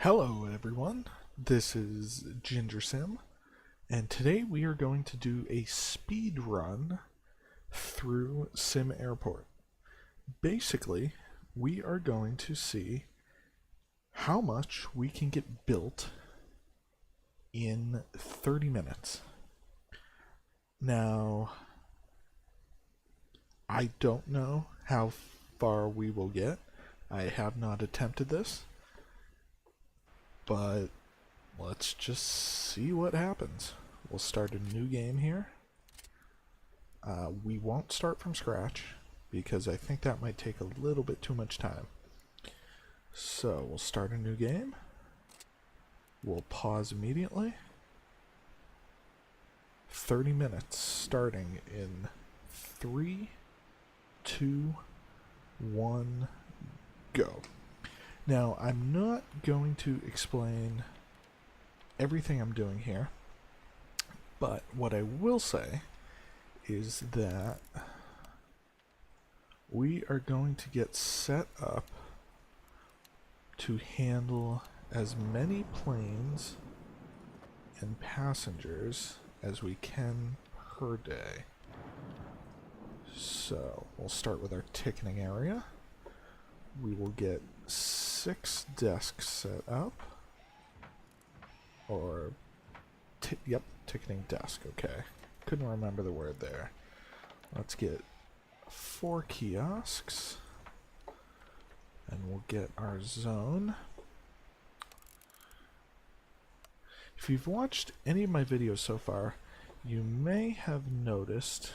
Hello everyone, this is Ginger Sim, and today we are going to do a speed run through SimAirport. Basically, we are going to see how much we can get built in 30 minutes. Now, I don't know how far we will get. I have not attempted this, but let's just see what happens. We'll start a new game here. We won't start from scratch because I think that might take a little bit too much time. So we'll start a new game. We'll pause immediately. 30 minutes starting in 3, 2, 1, go. Now, I'm not going to explain everything I'm doing here, but what I will say is that we are going to get set up to handle as many planes and passengers as we can per day. So, we'll start with our ticketing area. We will get 6 desks set up. Or, yep, ticketing desk, okay. Couldn't remember the word there. Let's get 4 kiosks. And we'll get our zone. If you've watched any of my videos so far, you may have noticed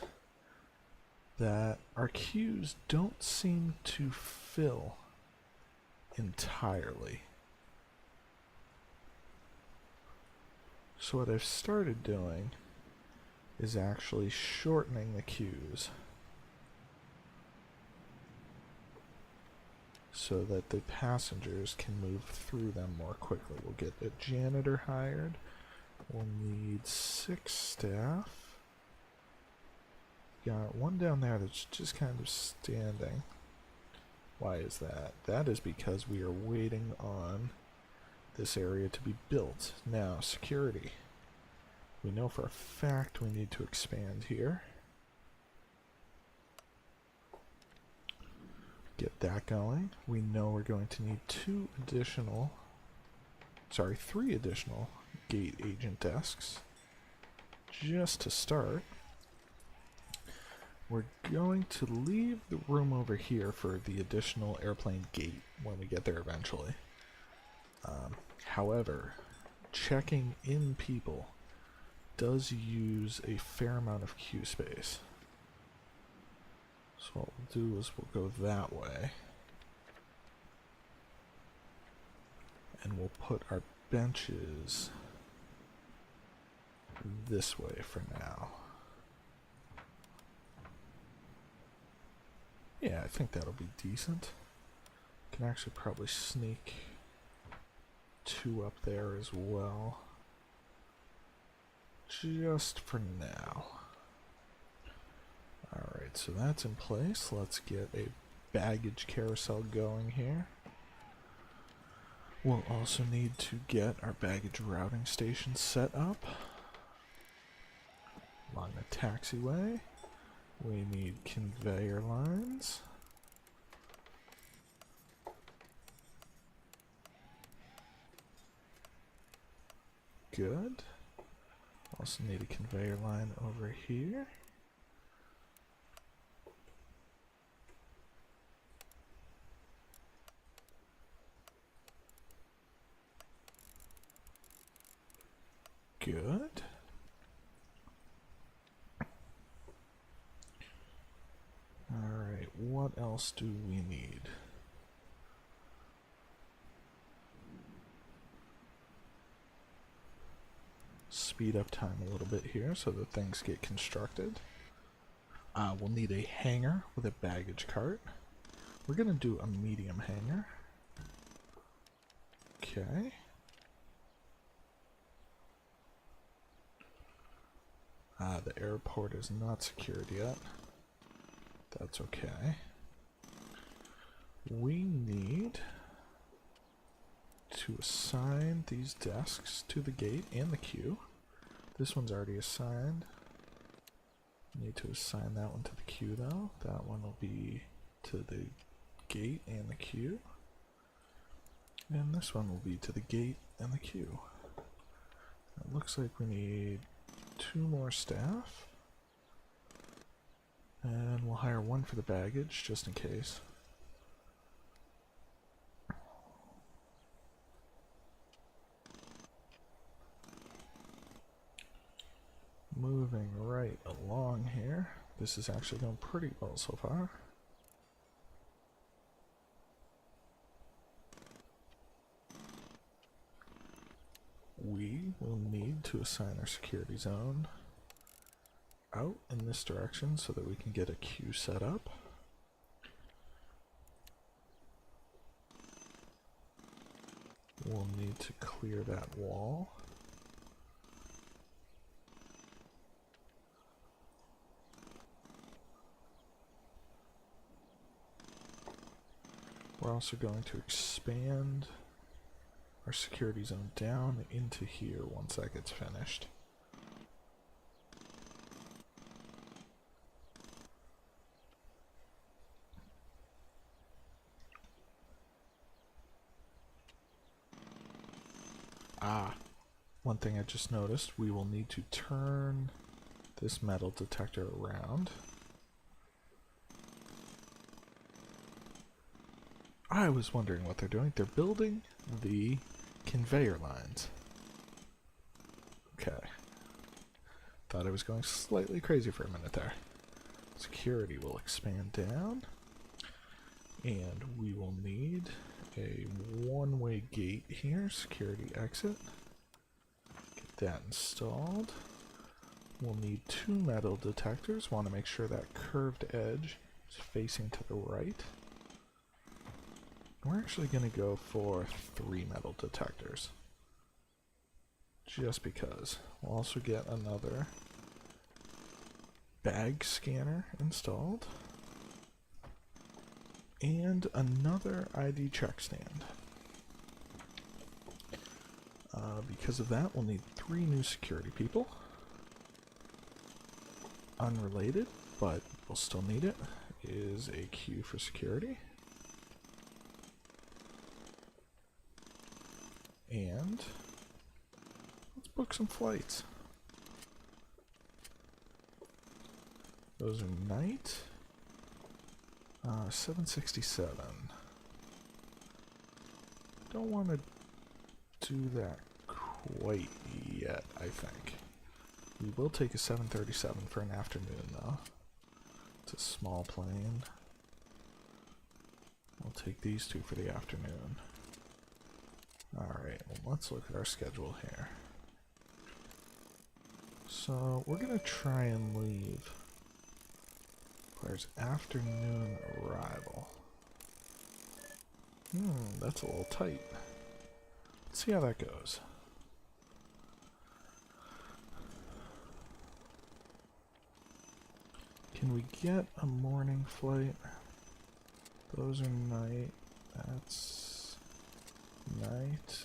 that our queues don't seem to fill entirely. So what I've started doing is actually shortening the queues so that the passengers can move through them more quickly. We'll get a janitor hired. We'll need 6 staff. Got one down there that's just kind of standing. Why is that? That is because we are waiting on this area to be built. Now, security. We know for a fact we need to expand here. Get that going. We know we're going to need 3 additional gate agent desks. Just to start, we're going to leave the room over here for the additional airplane gate when we get there eventually. However, checking in people does use a fair amount of queue space. So what we'll do is we'll go that way. And we'll put our benches this way for now. Yeah, I think that'll be decent. Can actually probably sneak 2 up there as well. Just for now. Alright, so that's in place. Let's get a baggage carousel going here. We'll also need to get our baggage routing station set up. Along the taxiway, we need conveyor lines. Good. Also need a conveyor line over here. Good. Alright, what else do we need? Speed up time a little bit here so that things get constructed. We'll need a hangar with a baggage cart. We're going to do a medium hangar. Okay. The airport is not secured yet. That's okay. We need to to assign these desks to the gate and the queue. This one's already assigned. Need to assign that one to the queue though. That one will be to the gate and the queue. And this one will be to the gate and the queue. It looks like we need 2 more staff. And we'll hire 1 for the baggage just in case. Moving right along here. This is actually going pretty well so far. We will need to assign our security zone out in this direction so that we can get a queue set up. We'll need to clear that wall. We're also going to expand our security zone down into here once that gets finished. One thing I just noticed, we will need to turn this metal detector around. I was wondering what they're doing. They're building the conveyor lines. Okay. Thought I was going slightly crazy for a minute there. Security will expand down. And we will need a one-way gate here. Security exit. Get that installed. We'll need 2 metal detectors. Want to make sure that curved edge is facing to the right. We're actually going to go for 3 metal detectors. Just because. We'll also get another bag scanner installed. And another ID check stand. Because of that, we'll need 3 new security people. Unrelated, but we'll still need it, is a queue for security. And let's book some flights. Those are night. 767. Don't want to do that quite yet, I think. We will take a 737 for an afternoon, though. It's a small plane. We'll take these 2 for the afternoon. Alright, well, let's look at our schedule here. So, we're going to try and leave. Requires afternoon arrival. That's a little tight. Let's see how that goes. Can we get a morning flight? Those are night. That's night.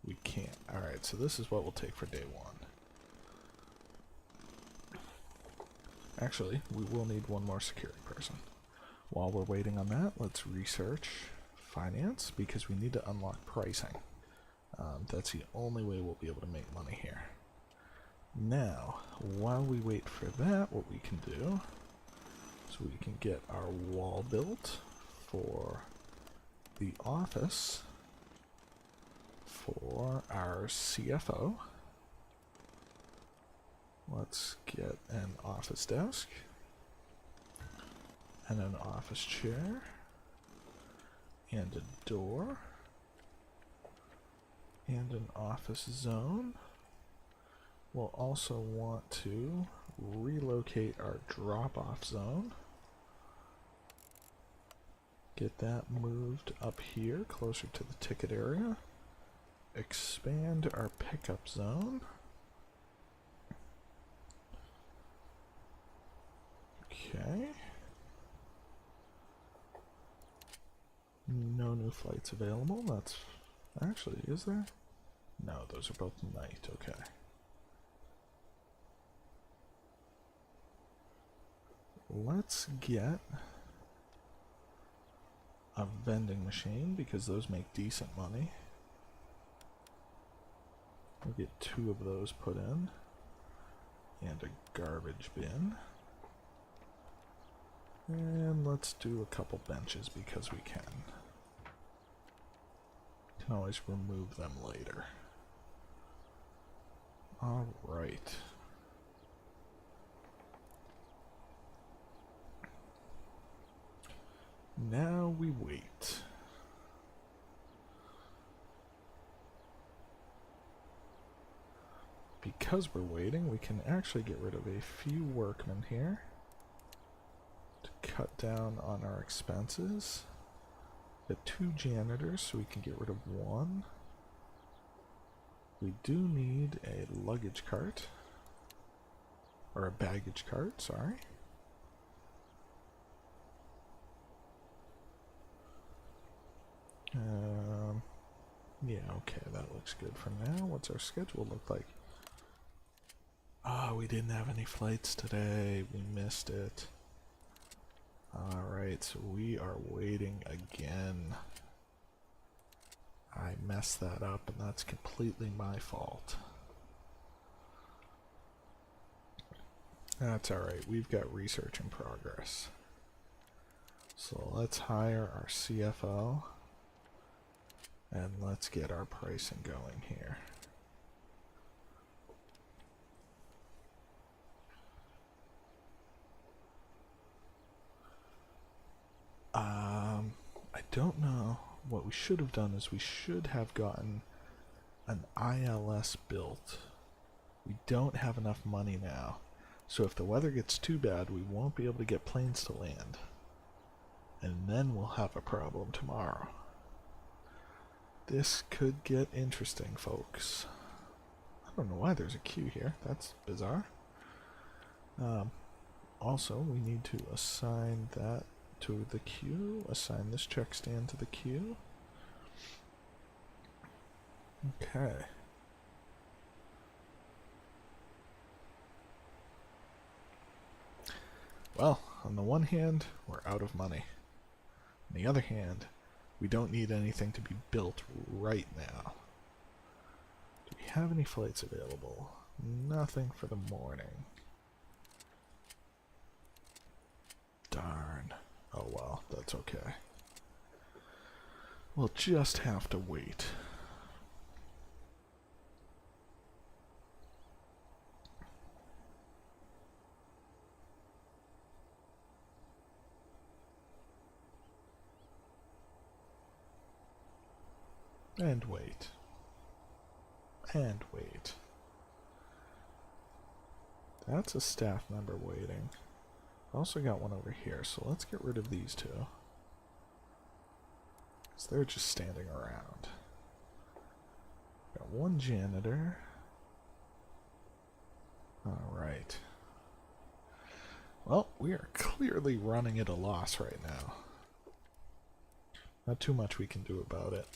We can't. Alright, so this is what we'll take for day 1. Actually, we will need 1 more security person. While we're waiting on that, let's research finance, because we need to unlock pricing. That's the only way we'll be able to make money here. Now, while we wait for that, what we can do is we can get our wall built for the office for our CFO. Let's get an office desk and an office chair and a door and an office zone. We'll also want to relocate our drop-off zone. Get that moved up here closer to the ticket area. Expand our pickup zone. Okay. No new flights available. That's actually, is there? No, those are both night. Okay. Let's get a vending machine because those make decent money. We'll get 2 of those put in. And a garbage bin. And let's do a couple benches because we can. Can always remove them later. Alright. Now we wait. Because we're waiting, we can actually get rid of a few workmen here to cut down on our expenses. Get 2 janitors so we can get rid of 1. We do need a luggage cart. Or a baggage cart, sorry. Yeah, okay, that looks good for now. What's our schedule look like? We didn't have any flights today. We missed it. Alright, so we are waiting again. I messed that up, and that's completely my fault. That's alright, we've got research in progress. So let's hire our CFO, and let's get our pricing going here. I don't know. What we should have done is we should have gotten an ILS built. We don't have enough money now. So if the weather gets too bad, we won't be able to get planes to land. And then we'll have a problem tomorrow. This could get interesting, folks. I don't know why there's a queue here. That's bizarre. Also, we need to assign that to the queue. Assign this check stand to the queue. Okay. Well, on the one hand, we're out of money. On the other hand, we don't need anything to be built right now. Do we have any flights available? Nothing for the morning. Darn. Oh well, that's okay. We'll just have to wait. And wait. And wait. That's a staff member waiting. Also got one over here, so let's get rid of these 2. Because they're just standing around. Got 1 janitor. Alright. Well, we are clearly running at a loss right now. Not too much we can do about it.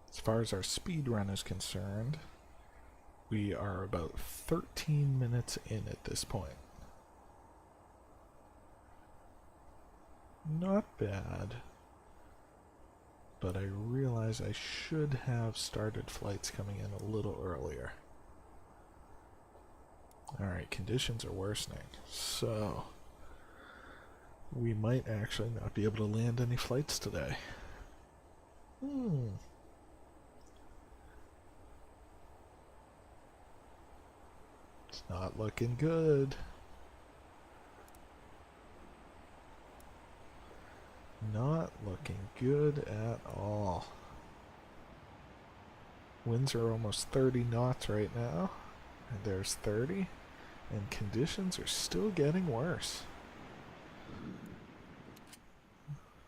As far as our speed run is concerned, we are about 13 minutes in at this point. Not bad, but I realize I should have started flights coming in a little earlier. Alright, conditions are worsening, so we might actually not be able to land any flights today. It's not looking good. Not looking good at all. Winds are almost 30 knots right now. And there's 30. And conditions are still getting worse.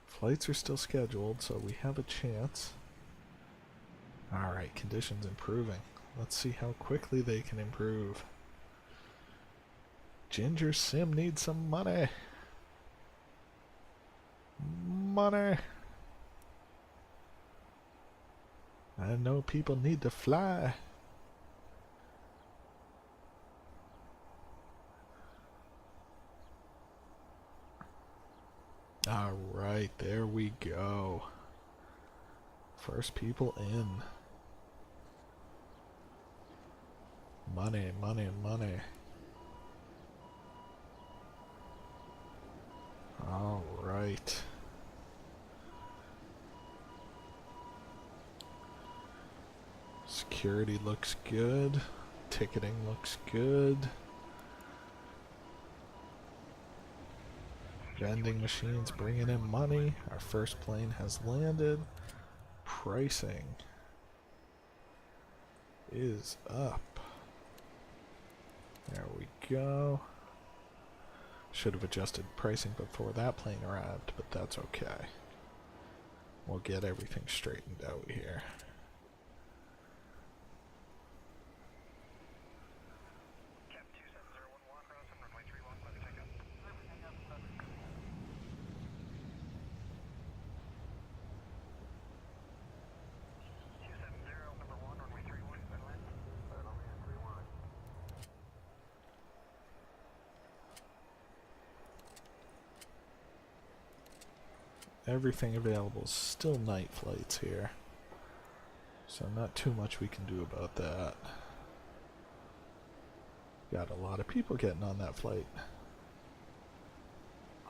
Flights are still scheduled, so we have a chance. Alright, conditions improving. Let's see how quickly they can improve. Ginger Sim needs some money. Money. I know people need to fly. Alright, there we go. First people in. Money, money, money. Alright. Security looks good. Ticketing looks good. Vending machines bringing in money. Our first plane has landed. Pricing is up. There we go. Should have adjusted pricing before that plane arrived, but that's okay. We'll get everything straightened out here. Everything available is still night flights here, so not too much we can do about that. Got a lot of people getting on that flight.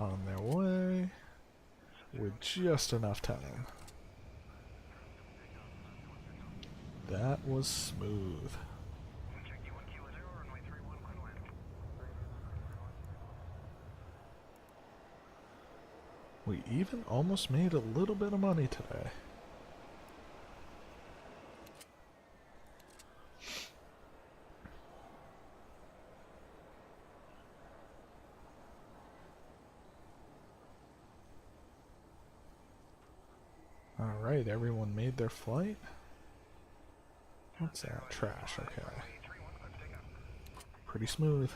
On their way with just enough time. That was smooth. We even almost made a little bit of money today. Alright, everyone made their flight. What's that? Trash, okay. Pretty smooth.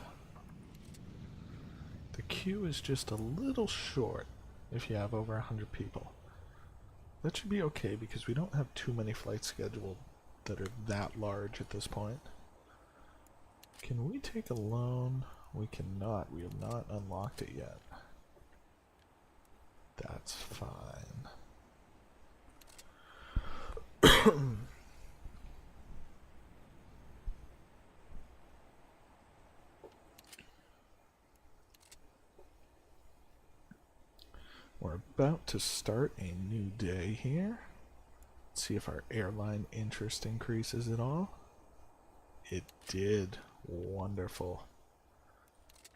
The queue is just a little short if you have over 100 people. That should be okay because we don't have too many flights scheduled that are that large at this point. Can we take a loan? We cannot. We have not unlocked it yet. That's fine. We're about to start a new day here. Let's see if our airline interest increases at all. It did. Wonderful.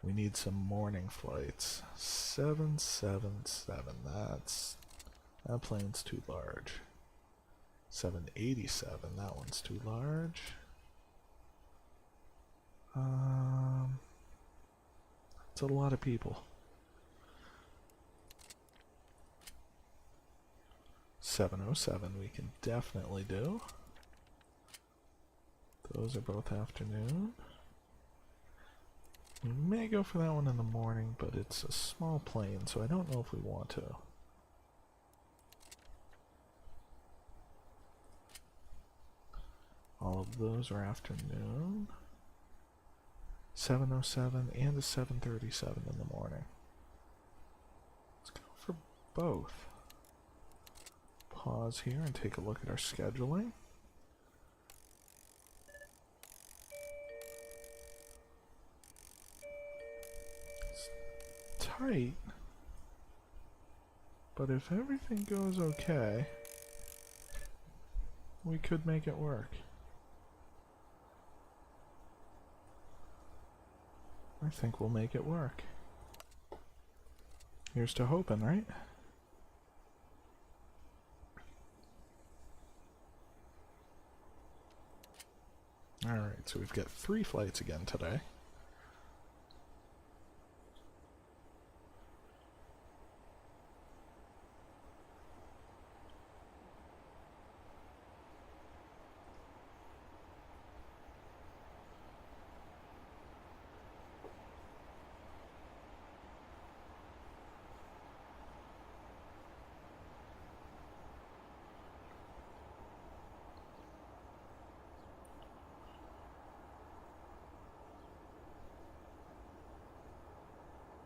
We need some morning flights. 777. That plane's too large. 787. That one's too large. It's a lot of people. 707 we can definitely do. Those are both afternoon. We may go for that one in the morning, but it's a small plane, so I don't know if we want to. All of those are afternoon. 707 and a 737 in the morning. Let's go for both. Pause here and take a look at our scheduling. It's tight, but if everything goes okay, we could make it work. I think we'll make it work. Here's to hoping, right? Alright, so we've got 3 flights again today.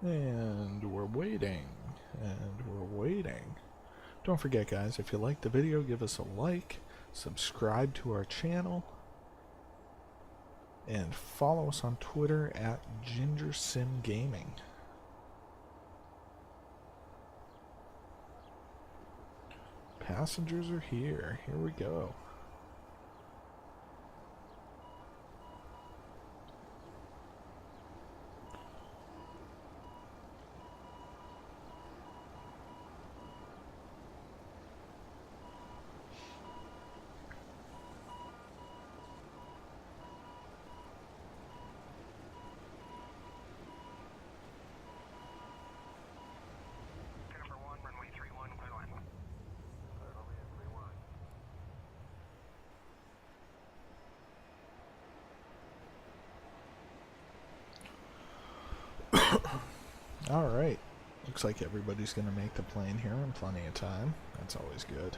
And we're waiting. And we're waiting. Don't forget, guys, if you liked the video, give us a like, subscribe to our channel, and follow us on Twitter at GingerSimGaming. Passengers are here. Here we go. Alright, looks like everybody's going to make the plane here in plenty of time. That's always good.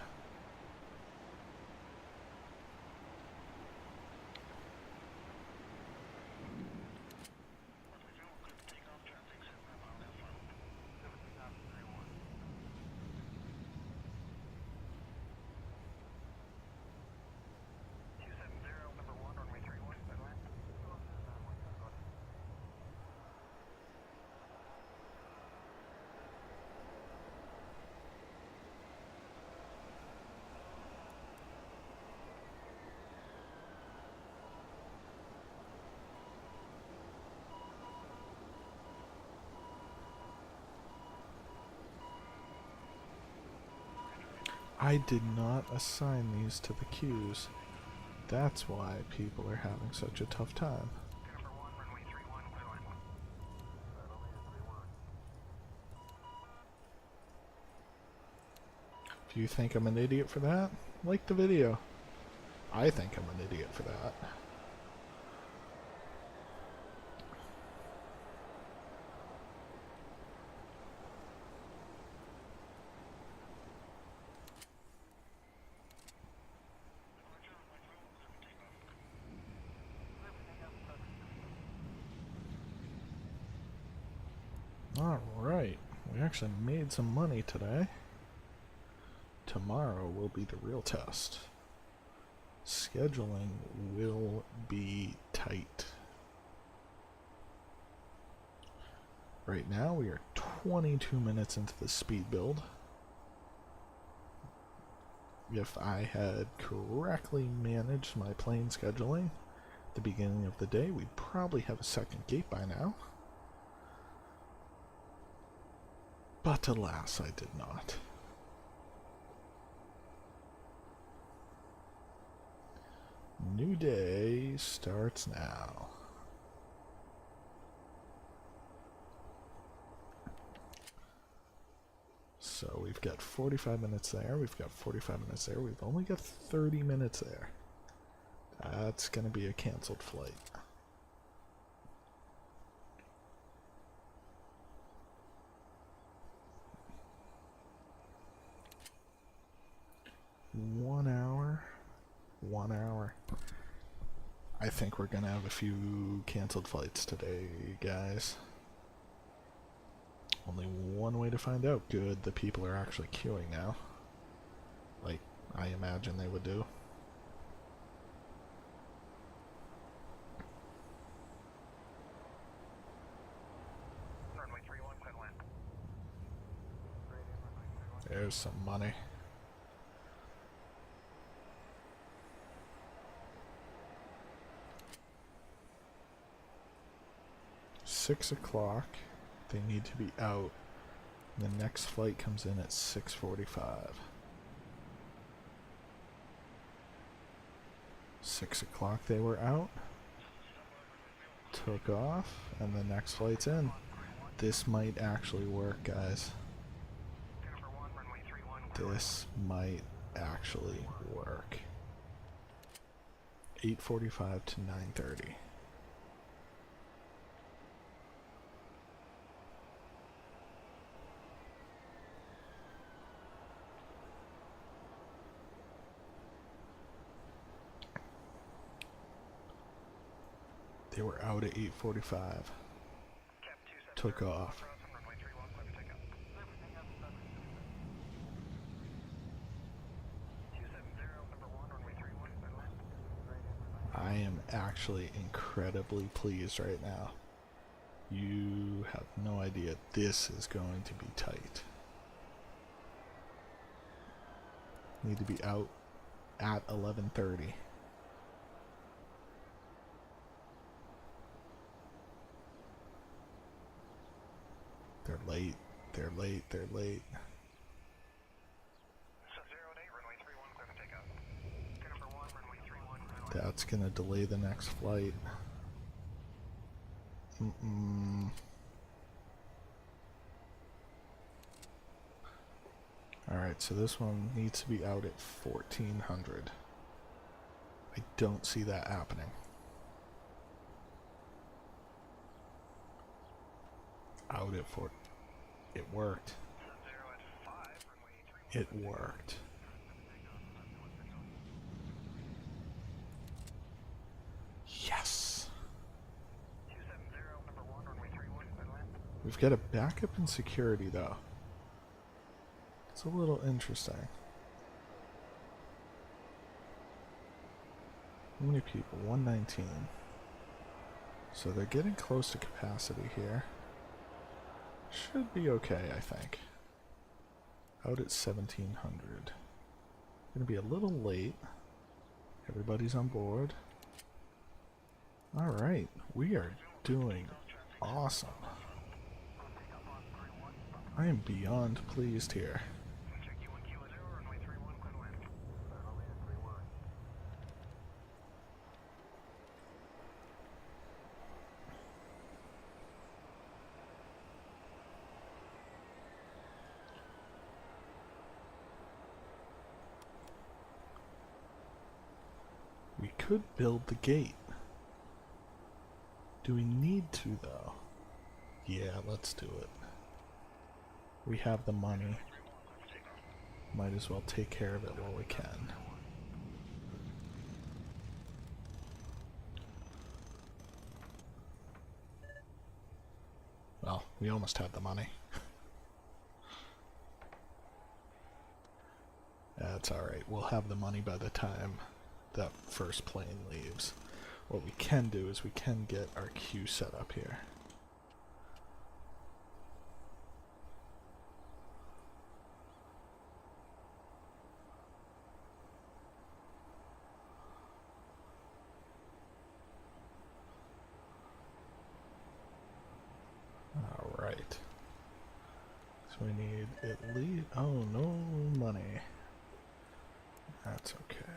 I did not assign these to the queues. That's why people are having such a tough time. If you think I'm an idiot for that, like the video. I think I'm an idiot for that. Alright, we actually made some money today. Tomorrow will be the real test. Scheduling will be tight. Right now we are 22 minutes into the speed build. If I had correctly managed my plane scheduling at the beginning of the day, we'd probably have a second gate by now. But alas, I did not. New day starts now. So we've got 45 minutes there, we've got 45 minutes there, we've only got 30 minutes there. That's gonna be a canceled flight. One hour. I think we're gonna have a few canceled flights today, guys. Only one way to find out. Good, the people are actually queuing now. Like, I imagine they would do. There's some money. $6 o'clock. They need to be out. The next flight comes in at 6:45. 6 o'clock they were out. Took off, and the next flight's in. This might actually work, guys. This might actually work. 8:45 to 9:30. They were out at 8:45. Took off. actually incredibly pleased right now. You have no idea. This is going to be tight. Need to be out at 11:30. They're late. They're late. They're late. That's gonna delay the next flight. Alright, so this one needs to be out at 1400. I don't see that happening. Out at 4. It worked. It worked. Yes! We've got a backup in security though. It's a little interesting. How many people? 119. So they're getting close to capacity here. Should be okay, I think. Out at 1700. Gonna be a little late. Everybody's on board. Alright, we are doing awesome. I am beyond pleased here. We could build the gate. Do we need to, though? Yeah, let's do it. We have the money. Might as well take care of it while we can. Well, we almost had the money. That's alright. We'll have the money by the time that first plane leaves. What we can do is we can get our queue set up here. Alright. So we need at least... Oh, no money. That's okay.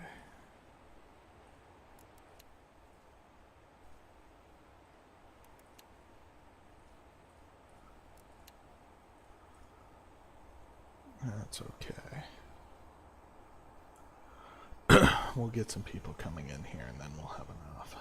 That's okay. We'll get some people coming in here and then we'll have enough.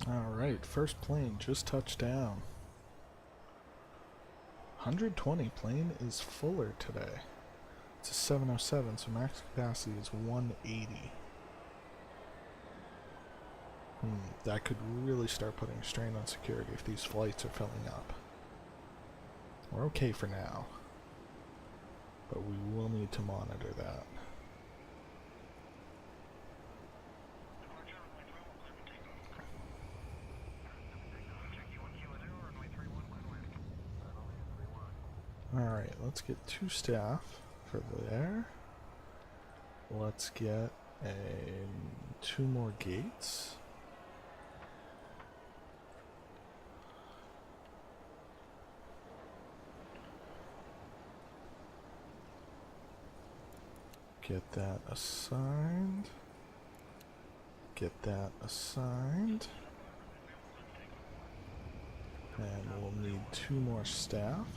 Alright, first plane just touched down. 120 plane is fuller today. It's a 707, so max capacity is 180. That could really start putting strain on security if these flights are filling up. We're okay for now, but we will need to monitor that. Alright, let's get 2 staff for there. Let's get 2 more gates. Get that assigned. Get that assigned. And we'll need 2 more staff.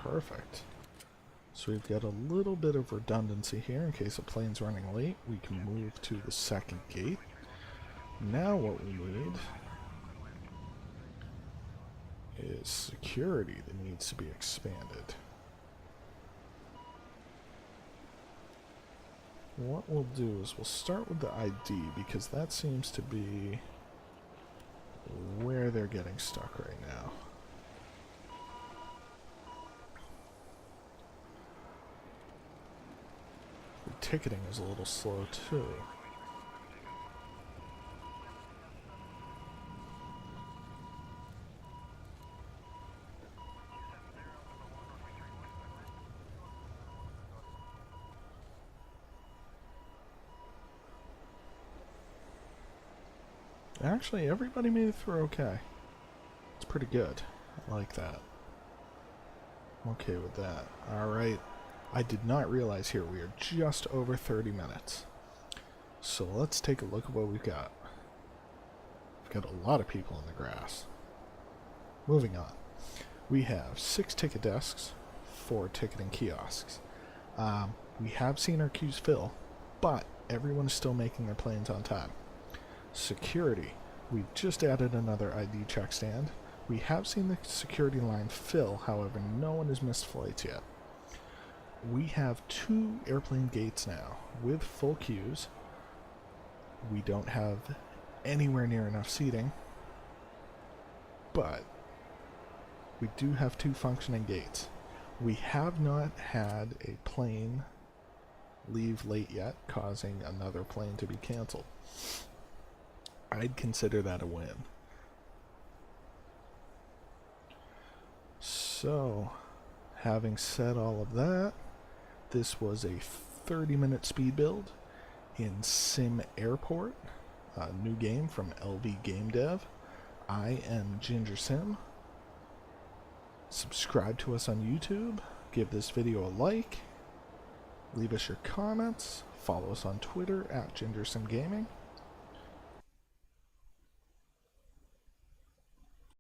Perfect. So we've got a little bit of redundancy here in case a plane's running late. We can move to the second gate. Now what we need is security that needs to be expanded. What we'll do is we'll start with the ID because that seems to be where they're getting stuck right now. The ticketing is a little slow too. Actually, everybody made it through okay. It's pretty good. I like that. I'm okay with that. Alright. I did not realize here we are just over 30 minutes. So let's take a look at what we've got. We've got a lot of people in the grass. Moving on. We have 6 ticket desks, 4 ticketing kiosks. We have seen our queues fill, but everyone's still making their planes on time. Security. We've just added another ID check stand. We have seen the security line fill, however, no one has missed flights yet. We have 2 airplane gates now with full queues. We don't have anywhere near enough seating, but we do have 2 functioning gates. We have not had a plane leave late yet, causing another plane to be canceled. I'd consider that a win. So, having said all of that, this was a 30-minute speed build in SimAirport, a new game from LV Game Dev. I am Ginger Sim. Subscribe to us on YouTube, give this video a like, leave us your comments, follow us on Twitter @GingerSimGaming.